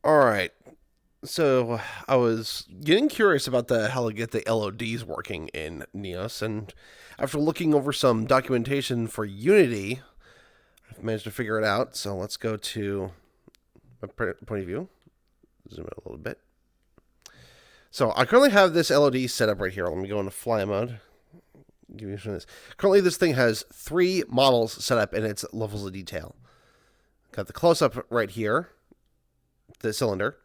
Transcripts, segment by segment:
All right. So I was getting curious about how to get the LODs working in Neos, and after looking over some documentation for Unity, I've managed to figure it out. So let's go to my point of view. Zoom in a little bit. So I currently have this LOD set up right here. Let me go into fly mode. Give you some of this. Currently, this thing has 3 models set up in its levels of detail. Got the close-up right here, the cylinder.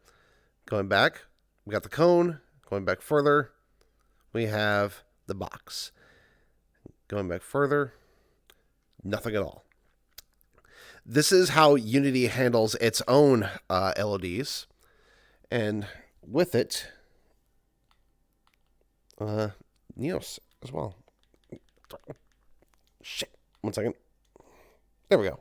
Going back, we got the cone. Going back further, we have the box. Going back further, nothing at all. This is how Unity handles its own LODs. And with it, Neos as well. Shit. 1 second. There we go.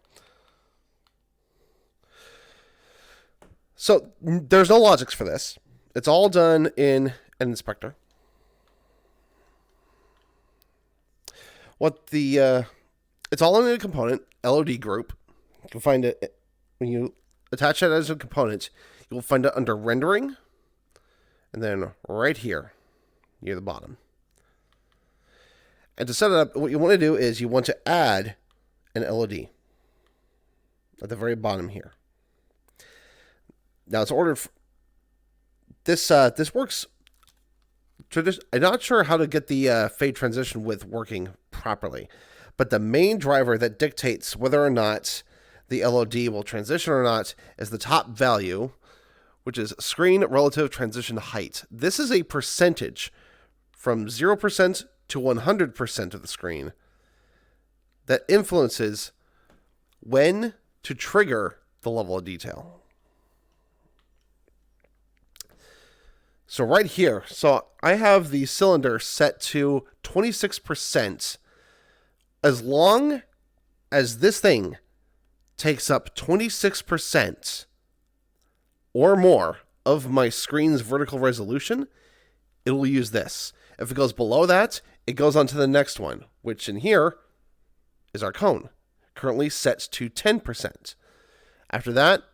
So there's no logics for this. It's all done in an inspector. It's all in a component, LODGroup. You can find it when you attach it as a component. You'll find it under rendering, and then right here near the bottom. And to set it up, what you want to do is you want to add an LOD at the very bottom here. Now it's ordered. This works. I'm not sure how to get the fade transition width working properly, but the main driver that dictates whether or not the LOD will transition or not is the top value, which is screen relative transition height. This is a percentage from 0% to 100% of the screen that influences when to trigger the level of detail. So right here, I have the cylinder set to 26%. As long as this thing takes up 26% or more of my screen's vertical resolution, it will use this. If it goes below that, it goes on to the next one, which in here is our cone, currently set to 10%. After that,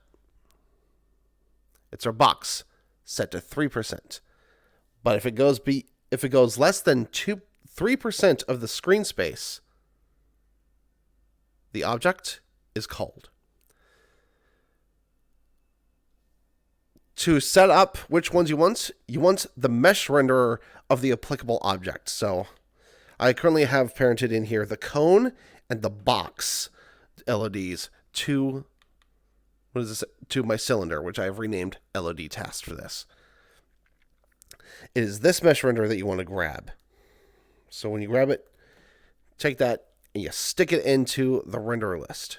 it's our box, set to 3%. But if it goes less than 3% of the screen space, the object is cold. To set up which ones you want the mesh renderer of the applicable object. So I currently have parented in here the cone and the box LODs to my cylinder, which I have renamed LOD task for this. It is this mesh renderer that you want to grab. So when you grab it, take that and you stick it into the renderer list.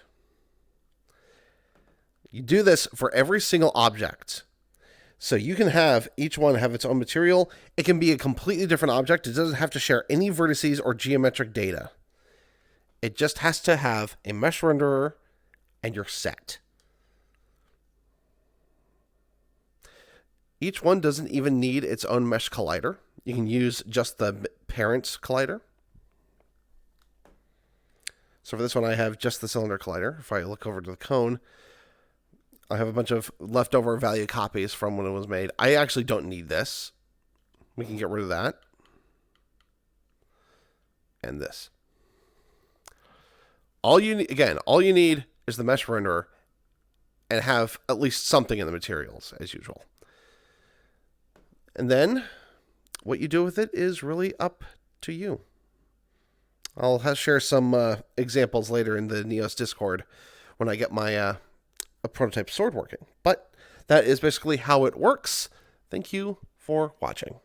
You do this for every single object. So you can have each one have its own material. It can be a completely different object. It doesn't have to share any vertices or geometric data. It just has to have a mesh renderer and you're set. Each one doesn't even need its own mesh collider. You can use just the parent collider. So for this one, I have just the cylinder collider. If I look over to the cone, I have a bunch of leftover value copies from when it was made. I actually don't need this. We can get rid of that. And this. All you need is the mesh renderer and have at least something in the materials, as usual. And then what you do with it is really up to you. I'll share some examples later in the Neos Discord when I get my a prototype sword working. But that is basically how it works. Thank you for watching.